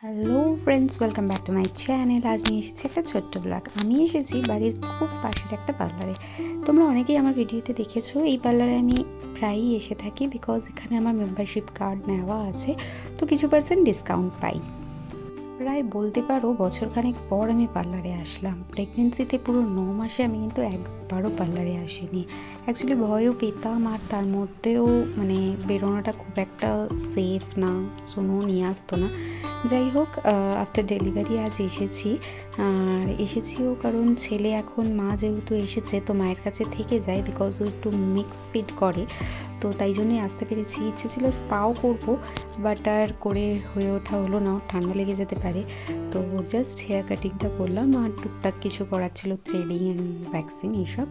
Hello friends, welcome back to my channel. আজ নিয়ে এসেছি একটা ছোট্ট ব্লগ। আমি এসেছি বাড়ির খুব পাশের একটা পার্লারে। তোমরা অনেকেই আমার ভিডিওতে দেখেছো। এই পার্লারে আমি প্রায়ই এসে থাকি বিকজ এখানে আমার মেম্বারশিপ কার্ড নেওয়া আছে, তো কিছু পার্সেন্ট ডিসকাউন্ট পাই। প্রায় বলতে পারো বছরখানেক পর আমি পার্লারে আসলাম। প্রেগনেন্সিতে পুরো 9 মাসে আমি কিন্তু একবারও পার্লারে আসিনি। অ্যাকচুয়ালি ভয়ও পেতাম, আর তার মধ্যেও বেরোনোটা খুব একটা সেফ না, সোনো নিয়ে আসতো না। যাই হোক, আফটার ডেলিভারি আজ এসেছি। আর এসেছিও কারণ ছেলে এখন, মা যেহেতু এসেছে তো মায়ের কাছে থেকে যায় বিকজ ও একটু মিক্স ফিড করে, তো তাই জন্যই আসতে পেরেছি। ইচ্ছে ছিল স্পাও করব, বাট আর করে হয়ে ওঠা হলো না, ঠান্ডা লেগে যেতে পারে। তো জাস্ট হেয়ার কাটিংটা করলাম, আর টুকটাক কিছু করার ছিল, থ্রেডিং অ্যান্ড ভ্যাক্সিং এইসব।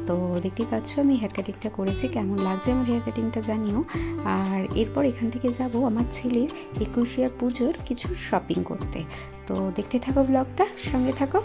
তো দেখতেই পাচ্ছ আমি হেয়ার কাটিংটা করেছি। কেমন লাগছে আমার হেয়ার কাটিংটা জানিও। আর এরপর এখান থেকে যাব আমার ছেলের 21 পুজোর কিছু শপিং করতে। তো দেখতে থাকো ব্লগটা, সঙ্গে থাকো।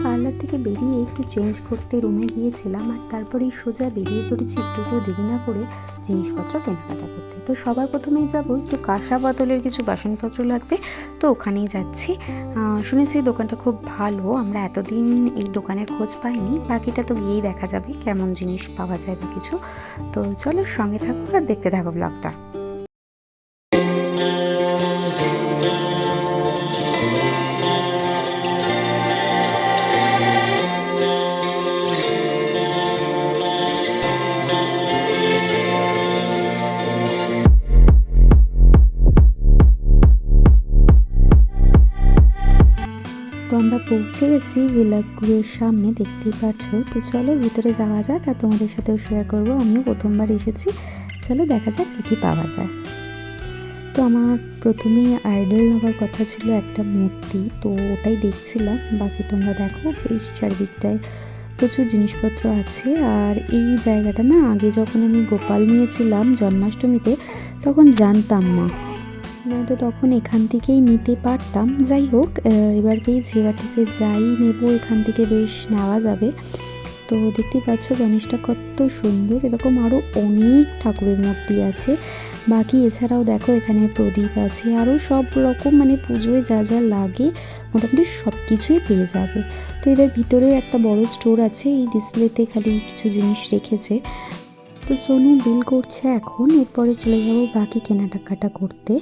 পার্লার থেকে বেরিয়ে একটু চেঞ্জ করতে রুমে গিয়েছিলাম, আর তারপরেই সোজা বেরিয়ে পড়েছি একটু দেরি না করে জিনিসপত্র কেনাকাটা করতে। তো সবার প্রথমেই যাব, একটু কাঁসা পাতলের কিছু বাসনপত্র লাগবে, তো ওখানেই যাচ্ছি। শুনেছি দোকানটা খুব ভালো, আমরা এতদিন এই দোকানের খোঁজ পাইনি। বাকিটা তো গিয়েই দেখা যাবে কেমন জিনিস পাওয়া যায় বা কিছু। তো চলো সঙ্গে থাকো আর দেখতে থাকো ব্লগটা। তো আমরা পৌঁছে গেছি ভিলাগুলোর সামনে, দেখতেই পাচ্ছ। তো চলো ভিতরে যাওয়া যাক, আর তোমাদের সাথেও শেয়ার করবো। আমিও প্রথমবার এসেছি, চলো দেখা যাক কী কী পাওয়া যায়। তো আমার প্রথমেই আইডল হওয়ার কথা ছিল একটা মূর্তি, তো ওটাই দেখছিলাম। বাকি তোমরা দেখো, বেশ চারিদিকটায় প্রচুর জিনিসপত্র আছে। আর এই জায়গাটা না, আগে যখন আমি গোপাল নিয়েছিলাম জন্মাষ্টমীতে তখন জানতাম না, নয়তো তখন এখান থেকেই নিতে পারতাম। যাই হোক, এবার পেয়েছি, এবার থেকে যাই নেব এখান থেকে বেশ নেওয়া যাবে। তো দেখতেই পাচ্ছ গণেশটা কত সুন্দর, এরকম আরও অনেক ঠাকুরের মূর্তি আছে। বাকি এছাড়াও দেখো এখানে প্রদীপ আছে, আরও সব রকম পুজোয় যা যা লাগে মোটামুটি সব কিছুই পেয়ে যাবে। তো এদের ভিতরে একটা বড় স্টোর আছে, এই ডিসপ্লেতে খালি কিছু জিনিস রেখেছে। তো সোনু বিল করছে এখন, এরপরে চলে যাবো বাকি কেনাকাটা করতে।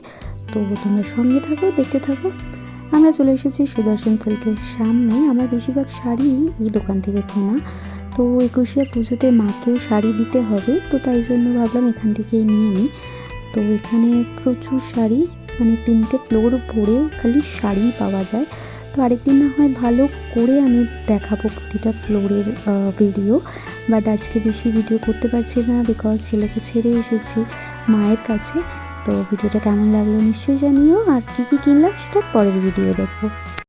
তো তোমরা সঙ্গে থাকো, দেখতে থাকো। আমরা চলে এসেছি সুদর্শন সিল্কের সামনে। আমার বেশিরভাগ শাড়ি এই দোকান থেকে কেনা। তো 21 পুজোতে মাকেও শাড়ি দিতে হবে, তো তাই জন্য ভাবলাম এখান থেকেই নিয়ে নিই। তো এখানে প্রচুর শাড়ি, 3টে ফ্লোর ভরে খালি শাড়ি পাওয়া যায়। তো আরেকদিন না হয় ভালো করে আমি দেখাবো প্রতিটা ফ্লোরের ভিডিও, বাট আজকে বেশি ভিডিও করতে পারছি না বিকজ ছেলেকে ছেড়ে এসেছি মায়ের কাছে। তো ভিডিওটা কেমন লাগলো নিশ্চয়ই জানিও, আর কী কী কিনলাম সেটা পরের ভিডিও দেখবো।